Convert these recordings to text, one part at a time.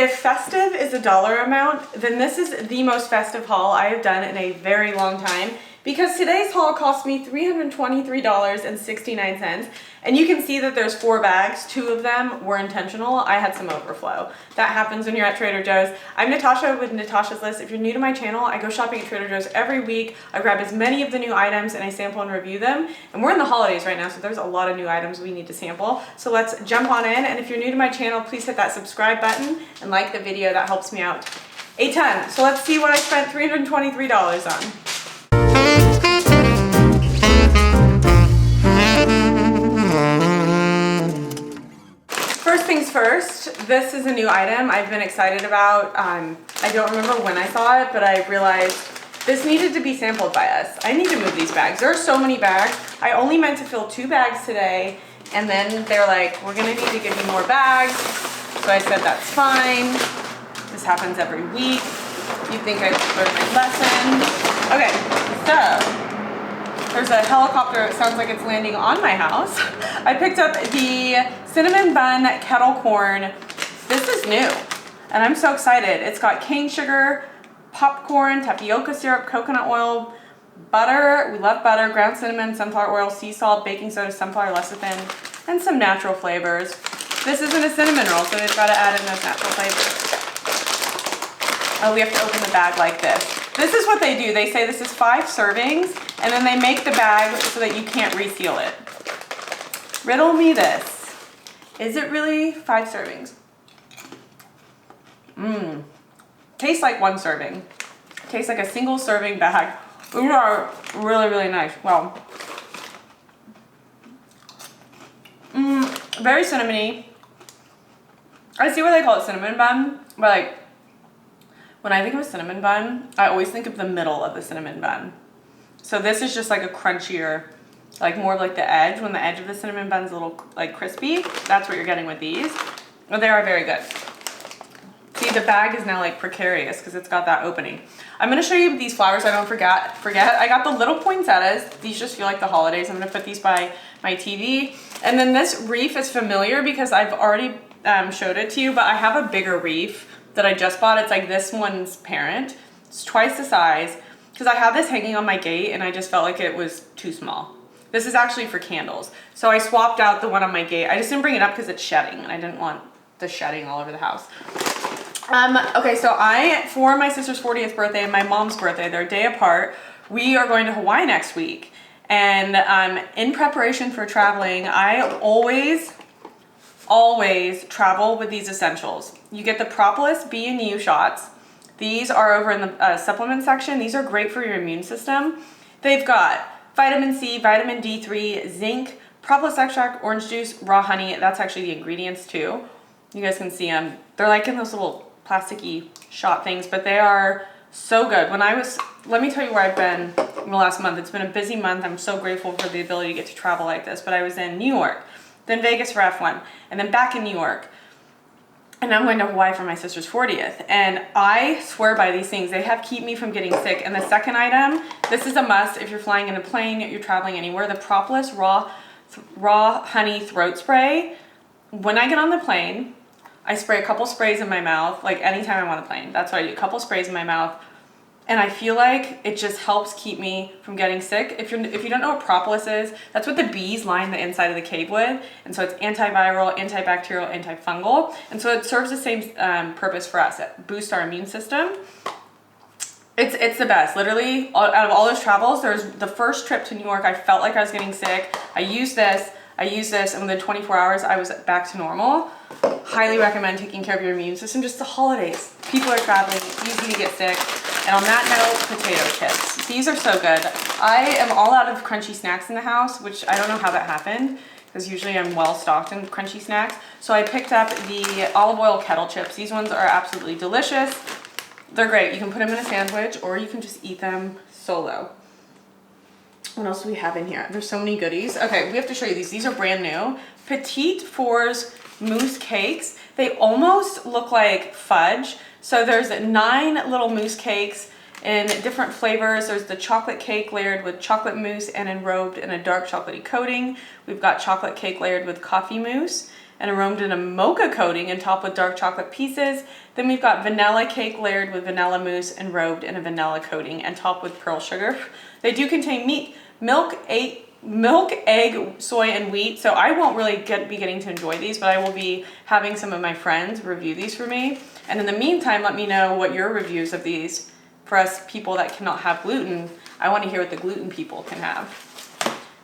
If festive is a dollar amount, then this is the most festive haul I have done in a very long time, because today's haul cost me $323.69, and you can see that there's 4 bags. 2 of them were intentional. I had some overflow. That happens when you're at Trader Joe's. I'm Natasha with Natasha's List. If you're new to my channel, I go shopping at Trader Joe's every week. I grab as many of the new items and I sample and review them. And we're in the holidays right now, so there's a lot of new items we need to sample. So let's jump on in, and if you're new to my channel, please hit that subscribe button and like the video. That helps me out a ton. So let's see what I spent $323 on. First things first, this is a new item I've been excited about. I don't remember when I saw it, but I realized this needed to be sampled by us. I need to move these bags. There are so many bags. I only meant to fill 2 bags today, and then they're like, we're gonna need to give you more bags. So I said, that's fine. This happens every week. You think I've learned my lesson. Okay, so there's a helicopter. It sounds like it's landing on my house. I picked up the cinnamon bun kettle corn. This is new, and I'm so excited. It's got cane sugar, popcorn, tapioca syrup, coconut oil, butter. We love butter, ground cinnamon, sunflower oil, sea salt, baking soda, sunflower lecithin, and some natural flavors. This isn't a cinnamon roll, so they've got to add in those natural flavors. Oh, we have to open the bag like this. This is what they do. They say this is 5 servings, and then they make the bag so that you can't reseal it. Riddle me this. Is it really 5 servings? Tastes like 1 serving. Tastes like a single serving bag. These are really, really nice. Well, very cinnamony. I see why they call it cinnamon bun, but like, when I think of a cinnamon bun, I always think of the middle of the cinnamon bun. So this is just like a crunchier, like more of like the edge, when the edge of the cinnamon bun's a little like crispy. That's what you're getting with these. But they are very good. See, the bag is now like precarious because it's got that opening. I'm gonna show you these flowers. I don't forget. I got the little poinsettias. These just feel like the holidays. I'm gonna put these by my TV. And then this wreath is familiar because I've already showed it to you, but I have a bigger wreath that I just bought. It's like this one's parent. It's twice the size, because I had this hanging on my gate and I just felt like it was too small. This is actually for candles. So I swapped out the one on my gate. I just didn't bring it up because it's shedding and I didn't want the shedding all over the house. Okay, so for my sister's 40th birthday and my mom's birthday, they're a day apart, we are going to Hawaii next week. And in preparation for traveling, I always travel with these essentials. You get the Propolis B&U shots. These are over in the supplement section. These are great for your immune system. They've got vitamin C, vitamin D3, zinc, propolis extract, orange juice, raw honey. That's actually the ingredients too. You guys can see them. They're like in those little plasticky shot things, but they are so good. Let me tell you where I've been in the last month. It's been a busy month. I'm so grateful for the ability to get to travel like this, but I was in New York, then Vegas for F1, and then back in New York. And I'm going to Hawaii for my sister's 40th. And I swear by these things. They have keep me from getting sick. And the second item, this is a must if you're flying in a plane, you're traveling anywhere, the Propolis raw honey throat spray. When I get on the plane, I spray a couple sprays in my mouth, like anytime I'm on the plane. That's what I do, a couple sprays in my mouth. And I feel like it just helps keep me from getting sick. If you don't know what propolis is, that's what the bees line the inside of the cave with. And so it's antiviral, antibacterial, antifungal. And so it serves the same purpose for us. It boosts our immune system. It's the best. Literally, out of all those travels, there's the first trip to New York, I felt like I was getting sick. I used this, and within 24 hours, I was back to normal. Highly recommend taking care of your immune system. Just the holidays. People are traveling, it's easy to get sick. And on that note, potato chips. These are so good. I am all out of crunchy snacks in the house, which I don't know how that happened, because usually I'm well stocked in crunchy snacks. So I picked up the olive oil kettle chips. These ones are absolutely delicious. They're great. You can put them in a sandwich or you can just eat them solo. What else do we have in here? There's so many goodies. Okay, we have to show you these. These are brand new. Petite Fours mousse cakes. They almost look like fudge. So there's 9 little mousse cakes in different flavors. There's the chocolate cake layered with chocolate mousse and enrobed in a dark chocolatey coating. We've got chocolate cake layered with coffee mousse. and aromed in a mocha coating and topped with dark chocolate pieces. Then we've got vanilla cake layered with vanilla mousse and robed in a vanilla coating and topped with pearl sugar. They do contain meat, milk, egg, soy, and wheat. So I won't really be getting to enjoy these, but I will be having some of my friends review these for me. And in the meantime, let me know what your reviews of these for us people that cannot have gluten. I want to hear what the gluten people can have.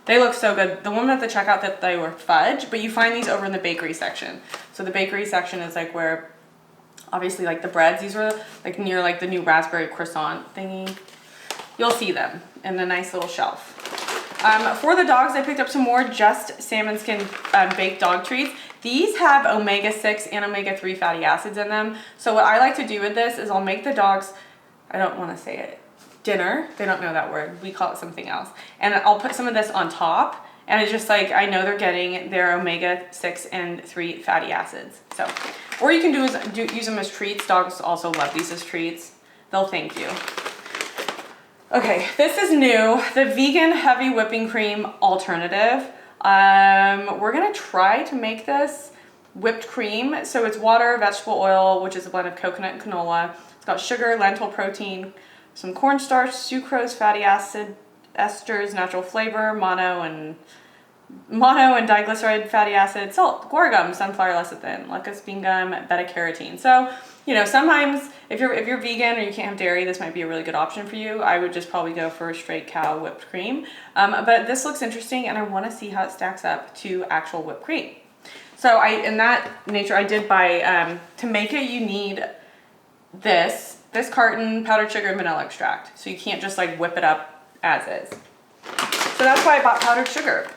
They look so good. The one at the checkout that they were fudge, but you find these over in the bakery section. So the bakery section is like where, obviously like the breads, these are like near like the new raspberry croissant thingy. You'll see them in the nice little shelf. For the dogs, I picked up some more Just Salmon Skin baked dog treats. These have omega-6 and omega-3 fatty acids in them. So what I like to do with this is I'll make the dogs, I don't want to say it, dinner. They don't know that word. We call it something else. And I'll put some of this on top. And it's just like, I know they're getting their omega-6 and 3 fatty acids. So, or you can use them as treats. Dogs also love these as treats. They'll thank you. Okay, this is new. The vegan heavy whipping cream alternative. We're gonna try to make this whipped cream. So it's water, vegetable oil, which is a blend of coconut and canola. It's got sugar, lentil protein, some cornstarch, sucrose, fatty acid, esters, natural flavor, mono and diglyceride fatty acid, salt, guar gum, sunflower lecithin, leucas bean gum, beta carotene. So, you know, sometimes if you're vegan or you can't have dairy, this might be a really good option for you. I would just probably go for a straight cow whipped cream. But this looks interesting and I want to see how it stacks up to actual whipped cream. So in that nature, I did buy, to make it, you need this carton, powdered sugar, and vanilla extract. So you can't just like whip it up as is. So that's why I bought powdered sugar,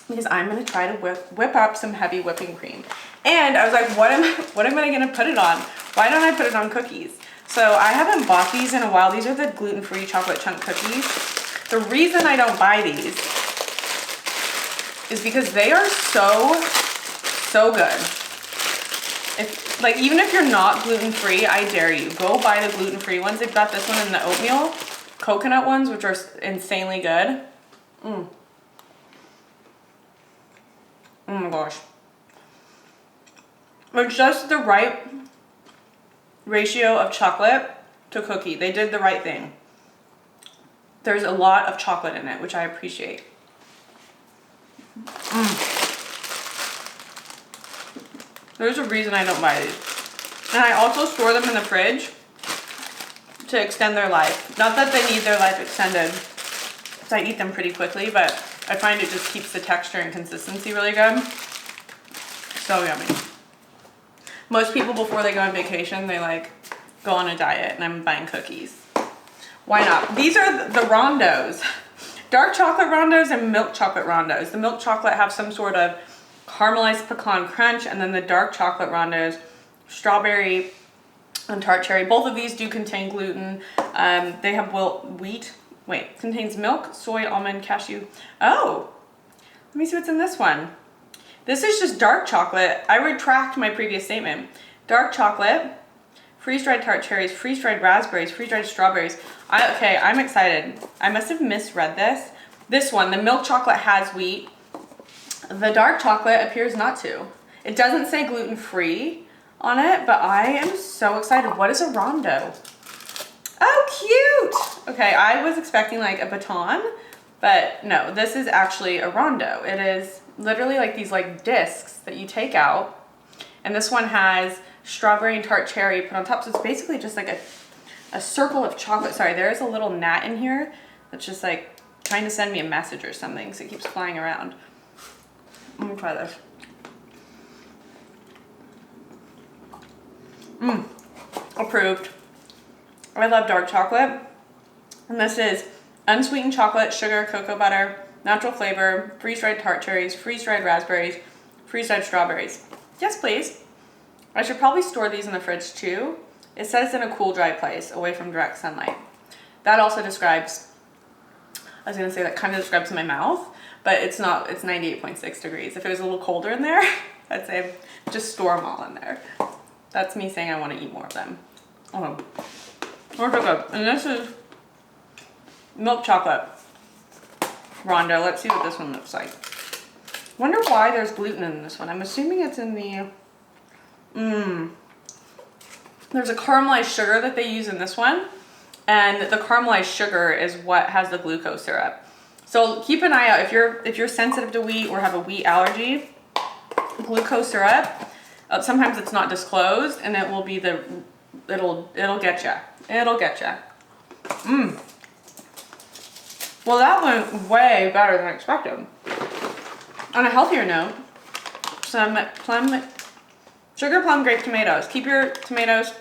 because I'm gonna try to whip up some heavy whipping cream. And I was like, what am I gonna put it on? Why don't I put it on cookies? So I haven't bought these in a while. These are the gluten-free chocolate chunk cookies. The reason I don't buy these is because they are so good. Even if you're not gluten-free, I dare you, go buy the gluten-free ones. They've got this one in the oatmeal coconut ones, which are insanely good. Oh my gosh. It's just the right ratio of chocolate to cookie. They did the right thing. There's a lot of chocolate in it, which I appreciate. There's a reason I don't buy these. And I also store them in the fridge to extend their life. Not that they need their life extended, because I eat them pretty quickly, but I find it just keeps the texture and consistency really good. So yummy. Most people before they go on vacation, they like go on a diet, and I'm buying cookies. Why not? These are the Rondos. Dark chocolate Rondos and milk chocolate Rondos. The milk chocolate have some sort of caramelized pecan crunch, and then the dark chocolate Rondos, strawberry and tart cherry. Both of these do contain gluten. They have contains milk, soy, almond, cashew. Oh, let me see what's in this one. This is just dark chocolate. I retract my previous statement. Dark chocolate, freeze-dried tart cherries, freeze-dried raspberries, freeze-dried strawberries. Okay, I'm excited. I must have misread this. This one, the milk chocolate has wheat. The dark chocolate appears not to. It doesn't say gluten-free on it, but I am so excited. What is a Rondo? Oh, cute! Okay, I was expecting like a baton, but no, this is actually a Rondo. It is literally like these like discs that you take out, and this one has strawberry and tart cherry put on top, so it's basically just like a circle of chocolate. Sorry, there is a little gnat in here that's just like trying to send me a message or something, so it keeps flying around. I'm gonna try this. Approved. I love dark chocolate. And this is unsweetened chocolate, sugar, cocoa butter, natural flavor, freeze-dried tart cherries, freeze-dried raspberries, freeze-dried strawberries. Yes, please. I should probably store these in the fridge too. It says in a cool, dry place, away from direct sunlight. That also describes, I was gonna say that kind of describes my mouth, but it's not, it's 98.6 degrees. If it was a little colder in there, I'd say just store them all in there. That's me saying I want to eat more of them. Oh, they're so good. And this is milk chocolate Rondo. Let's see what this one looks like. Wonder why there's gluten in this one. I'm assuming it's in the, there's a caramelized sugar that they use in this one. And the caramelized sugar is what has the glucose syrup. So keep an eye out if you're sensitive to wheat or have a wheat allergy. Glucose syrup, sometimes it's not disclosed, and it will be it'll get you. It'll get you. Well, that went way better than expected. On a healthier note, some sugar plum grape tomatoes. Keep your tomatoes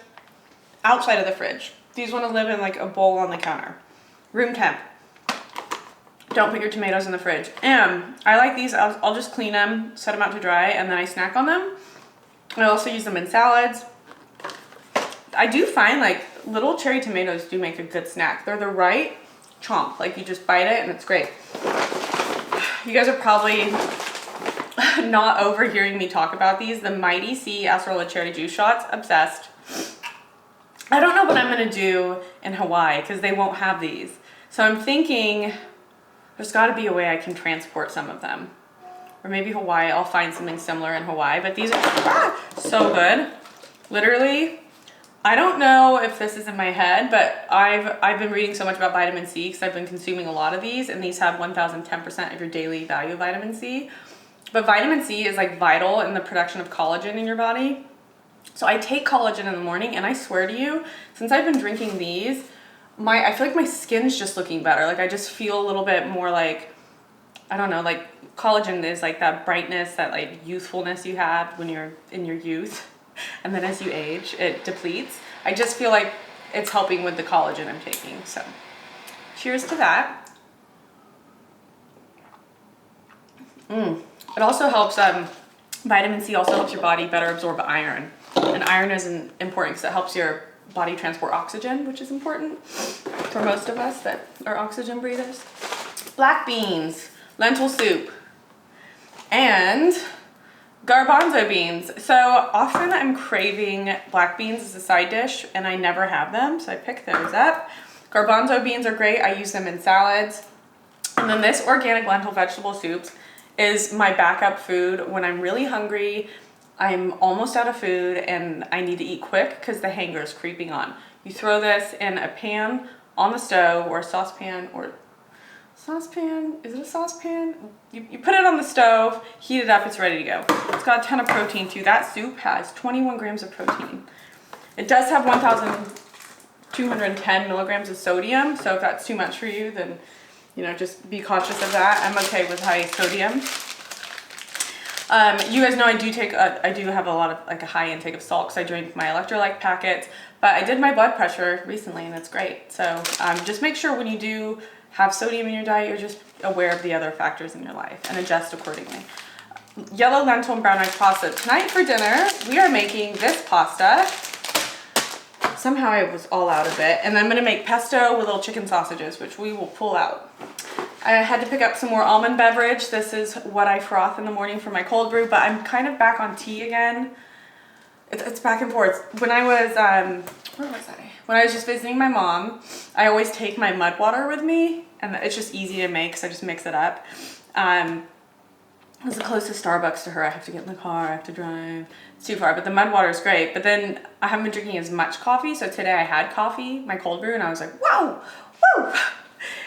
outside of the fridge. These want to live in like a bowl on the counter. Room temp. Don't put your tomatoes in the fridge. And I like these. I'll just clean them, set them out to dry, and then I snack on them. I also use them in salads. I do find like little cherry tomatoes do make a good snack. They're the right chomp. Like you just bite it and it's great. You guys are probably not overhearing me talk about these. The Mighty C acerola cherry juice shots. Obsessed. I don't know what I'm going to do in Hawaii because they won't have these. So I'm thinking there's got to be a way I can transport some of them. Or maybe Hawaii, I'll find something similar in Hawaii. But these are so good. Literally, I don't know if this is in my head, but I've been reading so much about vitamin C because I've been consuming a lot of these. And these have 1,010% of your daily value of vitamin C. But vitamin C is like vital in the production of collagen in your body. So I take collagen in the morning, and I swear to you, since I've been drinking these, I feel like my skin's just looking better. Like I just feel a little bit more like, I don't know, like collagen is like that brightness, that like youthfulness you have when you're in your youth. And then as you age, it depletes. I just feel like it's helping with the collagen I'm taking. So cheers to that. It also helps, vitamin C also helps your body better absorb iron. And iron is important because it helps your body transport oxygen, which is important for most of us that are oxygen breathers. Black beans, lentil soup, and garbanzo beans. So often I'm craving black beans as a side dish and I never have them, so I pick those up. Garbanzo beans are great. I use them in salads. And then this organic lentil vegetable soup is my backup food when I'm really hungry, I'm almost out of food, and I need to eat quick because the hanger is creeping on. You throw this in a pan on the stove or a saucepan is it a saucepan? You put it on the stove, heat it up, it's ready to go. It's got a ton of protein too. That soup has 21 grams of protein. It does have 1,210 milligrams of sodium, so if that's too much for you, then just be cautious of that. I'm okay with high sodium. You guys know I do have a lot of like a high intake of salt because I drink my electrolyte packets, but I did my blood pressure recently and it's great. So just make sure when you do have sodium in your diet, you're just aware of the other factors in your life and adjust accordingly. Yellow lentil and brown rice pasta. Tonight for dinner, we are making this pasta. Somehow I was all out of it. And I'm gonna make pesto with little chicken sausages, which we will pull out. I had to pick up some more almond beverage. This is what I froth in the morning for my cold brew, but I'm kind of back on tea again. It's back and forth. When I was, where was I? When I was just visiting my mom, I always take my mud water with me, and it's just easy to make, so I just mix it up. It's the closest Starbucks to her. I have to get in the car, I have to drive. It's too far, but the mud water is great. But then I haven't been drinking as much coffee, so today I had coffee, my cold brew, and I was like, whoa, woo!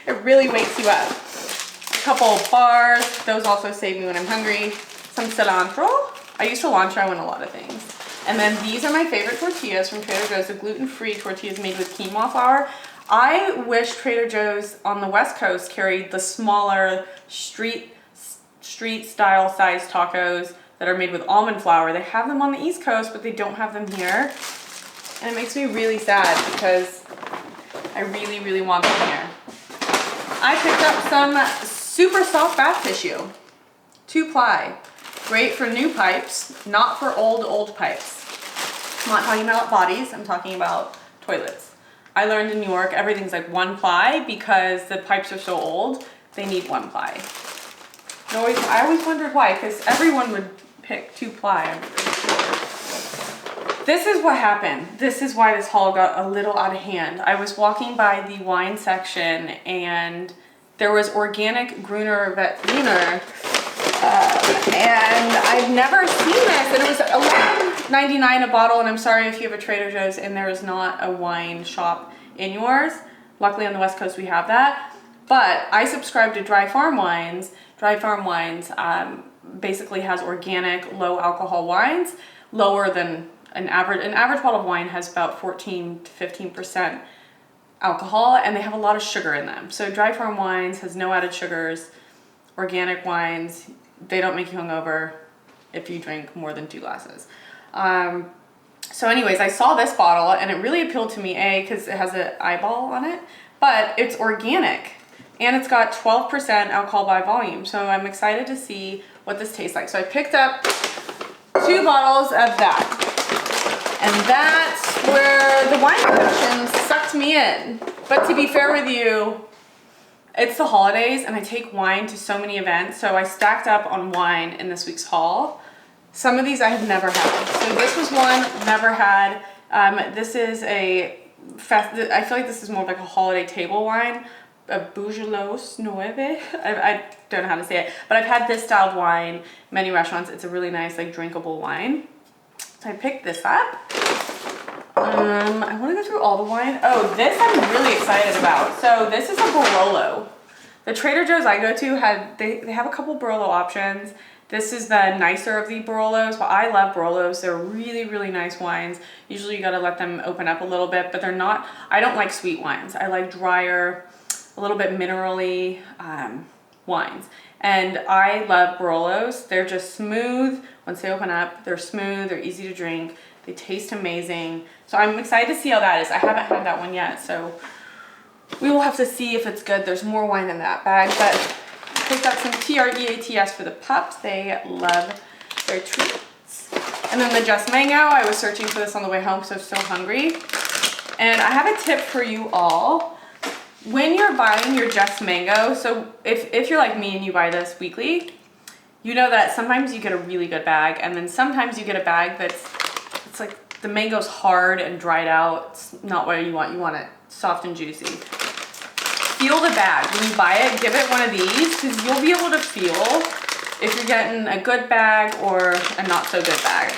It really wakes you up. A couple bars, those also save me when I'm hungry. Some cilantro. I use cilantro in a lot of things. And then these are my favorite tortillas from Trader Joe's, the gluten-free tortillas made with quinoa flour. I wish Trader Joe's on the West Coast carried the smaller street style size tacos that are made with almond flour. They have them on the East Coast, but they don't have them here. And it makes me really sad because I really, really want them here. I picked up some super soft bath tissue, 2-ply. Great for new pipes, not for old pipes. I'm not talking about bodies, I'm talking about toilets. I learned in New York, everything's like 1-ply because the pipes are so old, they need 1-ply. I always wondered why, because everyone would pick 2-ply, I'm pretty sure. This is what happened. This is why this haul got a little out of hand. I was walking by the wine section and there was organic Gruner Veltliner And I've never seen this, and it was $11.99 a bottle, and I'm sorry if you have a Trader Joe's and there is not a wine shop in yours. Luckily on the West Coast we have that. But I subscribe to Dry Farm Wines. Dry Farm Wines basically has organic, low alcohol wines, lower than an average bottle of wine has about 14 to 15% alcohol, and they have a lot of sugar in them. So Dry Farm Wines has no added sugars. Organic wines, they don't make you hungover if you drink more than 2 glasses. So anyways, I saw this bottle and it really appealed to me, because it has an eyeball on it, but it's organic and it's got 12% alcohol by volume. So I'm excited to see what this tastes like. So I picked up 2 bottles of that. And that's where the wine collection sucked me in. But to be fair with you, it's the holidays and I take wine to so many events. So I stacked up on wine in this week's haul. Some of these I have never had. So this was one never had. This is I feel like this is more like a holiday table wine. A Bugelos Nueve. I don't know how to say it, but I've had this style of wine many restaurants. It's a really nice, like, drinkable wine. So I picked this up. I want to go through all the wine. Oh, this I'm really excited about. So this is a Barolo. The Trader Joe's I go to they have a couple Barolo options. This is the nicer of the Barolos, but I love Barolos. They're really, really nice wines. Usually you gotta let them open up a little bit, but I don't like sweet wines. I like drier, a little bit minerally wines. And I love Barolos. They're just smooth. Once they open up, they're smooth, they're easy to drink, they taste amazing. So I'm excited to see how that is. I haven't had that one yet, so we will have to see if it's good. There's more wine in that bag, but I picked up some TREATS for the pups. They love their treats. And then the Just Mango, I was searching for this on the way home because I was so hungry. And I have a tip for you all. When you're buying your Just Mango, so if you're like me and you buy this weekly, you know that sometimes you get a really good bag, and then sometimes you get a bag it's like the mango's hard and dried out. It's not what you want. You want it soft and juicy. Feel the bag. When you buy it, give it one of these, because you'll be able to feel if you're getting a good bag or a not so good bag.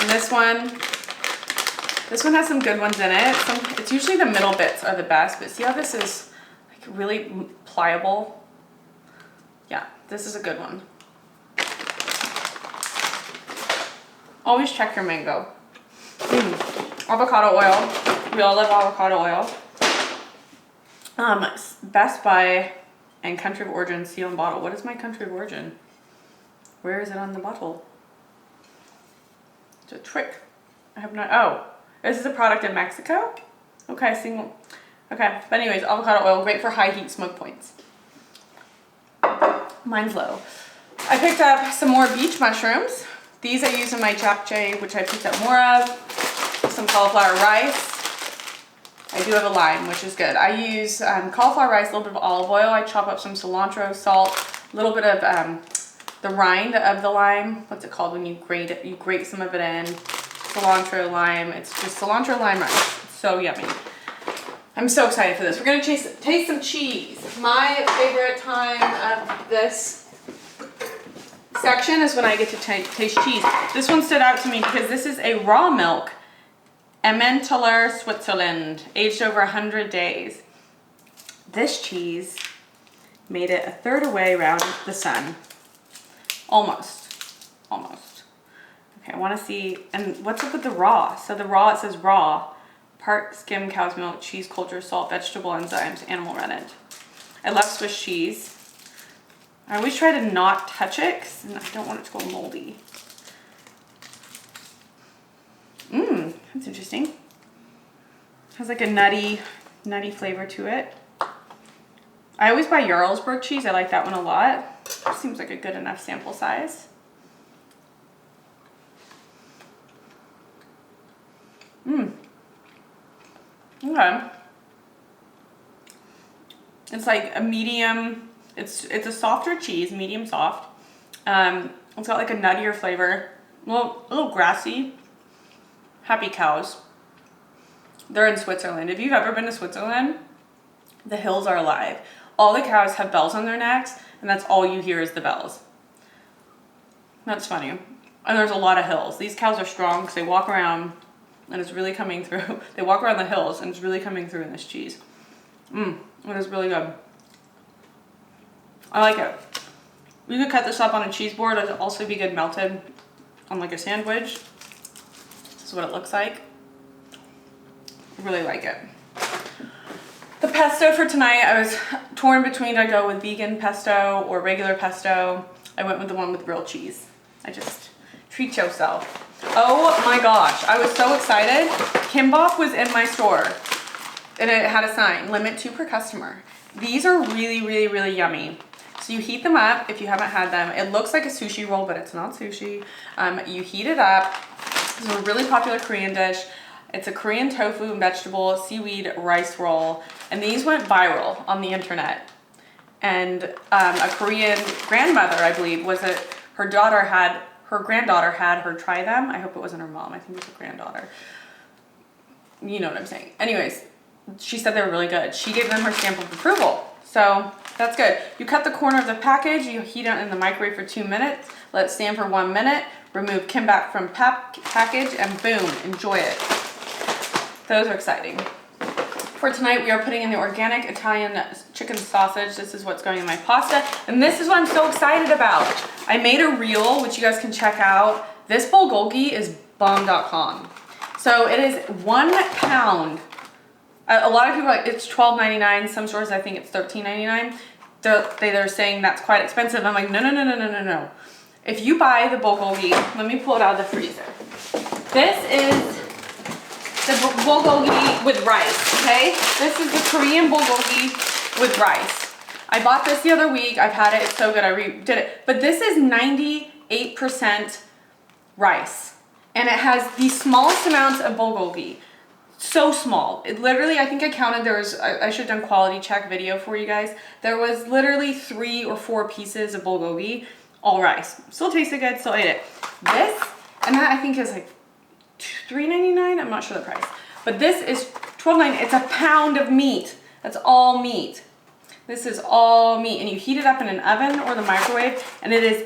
And this one has some good ones in it. It's usually the middle bits are the best, but see how this is like really pliable? Yeah, this is a good one. Always check your mango. Avocado oil. We all love avocado oil. Best Buy and country of origin seal and bottle. What is my country of origin? Where is it on the bottle? It's a trick. I have not. Oh, this is a product in Mexico. Okay, Okay, but anyways, avocado oil, great for high heat smoke points. Mine's low. I picked up some more beach mushrooms. These I use in my japchae, which I picked up more of. Some cauliflower rice. I do have a lime, which is good. I use cauliflower rice, a little bit of olive oil. I chop up some cilantro, salt, a little bit of the rind of the lime. What's it called when you grate it? You grate some of it in. Cilantro, lime. It's just cilantro, lime rice. It's so yummy. I'm so excited for this. We're gonna taste some cheese. My favorite time of this section is when I get to taste cheese. This one stood out to me because this is a raw milk Emmentaler, Switzerland, aged over 100 days. This cheese made it a third away around the sun. Almost. Okay, I want to see, and what's up with the raw? So the raw, it says raw. Part skim cow's milk, cheese culture, salt, vegetable enzymes, animal rennet. I love Swiss cheese. I always try to not touch it because I don't want it to go moldy. That's interesting. Has like a nutty flavor to it. I always buy Jarlsberg cheese. I like that one a lot. Seems like a good enough sample size. Okay. It's like a medium, it's a softer cheese, medium soft. It's got like a nuttier flavor, a little grassy. Happy cows. They're in Switzerland. If you've ever been to Switzerland, the hills are alive. all the cows have bells on their necks, and that's all you hear is the bells. That's funny. And there's a lot of hills. These cows are strong because they walk around and it's really coming through. They walk around the hills and it's really coming through in this cheese. It is really good. I like it. You could cut this up on a cheese board. It'd also be good melted on like a sandwich. This is what it looks like. I really like it. The pesto for tonight, I was torn between, do I go with vegan pesto or regular pesto? I went with the one with grilled cheese. I just treat yourself. Oh my gosh, I was so excited. Kimbap was in my store and it had a sign, limit 2 per customer. These are really, really, really yummy. So you heat them up if you haven't had them. It looks like a sushi roll, but it's not sushi. You heat it up. This is a really popular Korean dish. It's a Korean tofu and vegetable seaweed rice roll. And these went viral on the internet. And a Korean grandmother, I believe, her granddaughter had her try them. I hope it wasn't her mom. I think it was her granddaughter. You know what I'm saying. Anyways, she said they were really good. She gave them her stamp of approval. So that's good. You cut the corner of the package, you heat it in the microwave for 2 minutes, let it stand for 1 minute, remove kimbap from package, and boom, enjoy it. Those are exciting. For tonight, we are putting in the organic Italian chicken sausage. This is what's going in my pasta, and this is what I'm so excited about. I made a reel, which you guys can check out. This bulgogi is bomb.com. So it is 1 pound. A lot of people are like, it's $12.99. Some stores, I think it's $13.99. They're saying that's quite expensive. I'm like, no. If you buy the bulgogi, let me pull it out of the freezer. This is the bulgogi with rice, okay? This is the Korean bulgogi with rice. I bought this the other week. I've had it. It's so good. I redid it. But this is 98% rice. And it has the smallest amounts of bulgogi. So small. It literally, I think I counted, I should have done quality check video for you guys. There was literally 3 or 4 pieces of bulgogi, all rice. Still tasted good, still ate it. This, and that I think is like $3.99, I'm not sure the price. But this is $12.99, it's a pound of meat. That's all meat. This is all meat, and you heat it up in an oven or the microwave, and it is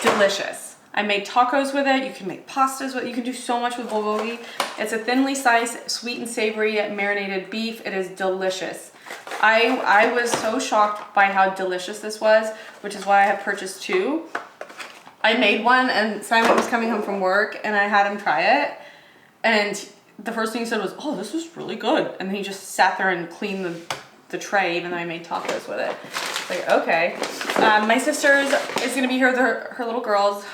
delicious. I made tacos with it. You can make pastas with it. You can do so much with bulgogi. It's a thinly sliced, sweet and savory marinated beef. It is delicious. I was so shocked by how delicious this was, which is why I have purchased 2. I made one, and Simon was coming home from work, and I had him try it. And the first thing he said was, "Oh, this was really good." And then he just sat there and cleaned the tray, even though I made tacos with it. Like, okay. My sister's is gonna be here with her little girls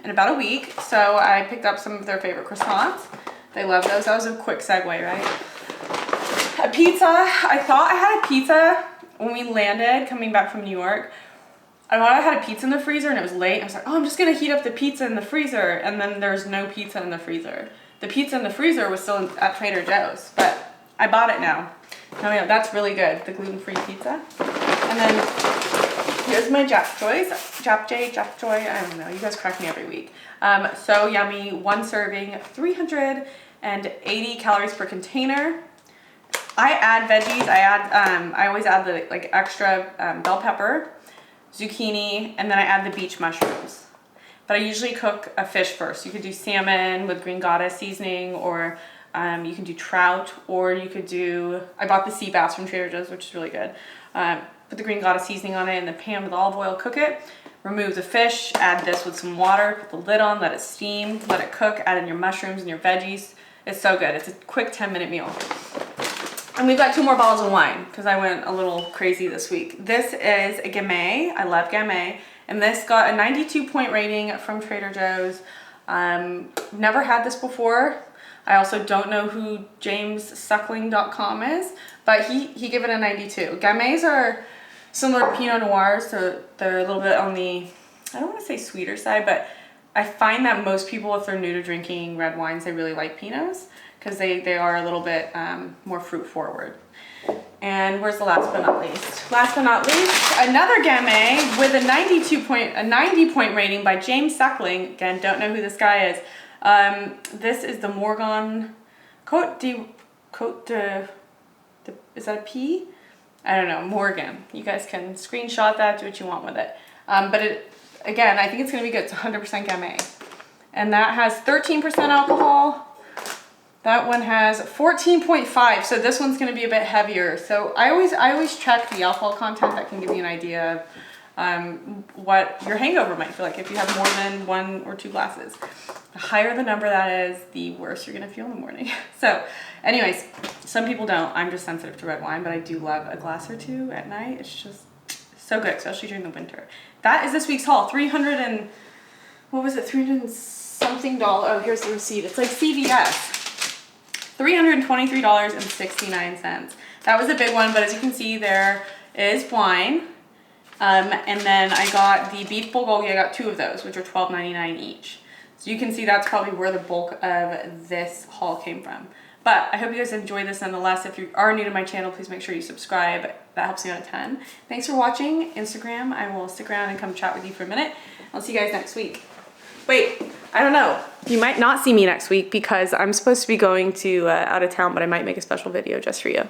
in about a week, so I picked up some of their favorite croissants. They love those. That was a quick segue, right? A pizza. I thought I had a pizza when we landed coming back from New York. I thought I had a pizza in the freezer and it was late. I was like, oh, I'm just gonna heat up the pizza in the freezer, and then there's no pizza in the freezer. The pizza in the freezer was still at Trader Joe's, but I bought it now. Oh yeah, that's really good, the gluten-free pizza. And then here's my japchae, I don't know, you guys crack me every week. So yummy, 1 serving, 380 calories per container. I add veggies, I always add the like extra bell pepper, zucchini, and then I add the beach mushrooms. But I usually cook a fish first. You could do salmon with green goddess seasoning, or you can do trout, or you could do, I bought the sea bass from Trader Joe's, which is really good. Put the green goddess seasoning on it in the pan with olive oil, cook it, remove the fish, add this with some water, put the lid on, let it steam, let it cook, add in your mushrooms and your veggies. It's so good. It's a quick 10-minute meal. And we've got 2 more bottles of wine because I went a little crazy this week. This is a Gamay. I love Gamay. And this got a 92-point rating from Trader Joe's. Never had this before. I also don't know who jamessuckling.com is, but he gave it a 92. Gamays are similar to Pinot Noirs, so they're a little bit on the, I don't want to say sweeter side, but I find that most people, if they're new to drinking red wines, they really like Pinots because they are a little bit more fruit forward. And where's the last but not least? Last but not least, another Gamay with a 90-point rating by James Suckling. Again, don't know who this guy is. This is the Morgon Côte de, is that a P? I don't know, Morgan. You guys can screenshot that, do what you want with it. But it, again, I think it's gonna be good. It's 100% Gamay. And that has 13% alcohol. That one has 14.5, so this one's gonna be a bit heavier. So I always check the alcohol content. That can give you an idea of what your hangover might feel like if you have more than 1 or 2 glasses. The higher the number that is, the worse you're gonna feel in the morning. So anyways, some people don't. I'm just sensitive to red wine, but I do love a glass or 2 at night. It's just so good, especially during the winter. That is this week's haul. 300 and, what was it, 300 and something dollars. Oh, here's the receipt. It's like CVS. $323.69. That was a big one, but as you can see, there is wine. And then I got the beef bulgogi. I got 2 of those, which are $12.99 each. So you can see that's probably where the bulk of this haul came from. But I hope you guys enjoyed this nonetheless. If you are new to my channel, please make sure you subscribe. That helps me out a ton. Thanks for watching. Instagram, I will stick around and come chat with you for a minute. I'll see you guys next week. Wait, I don't know. You might not see me next week because I'm supposed to be going to out of town, but I might make a special video just for you.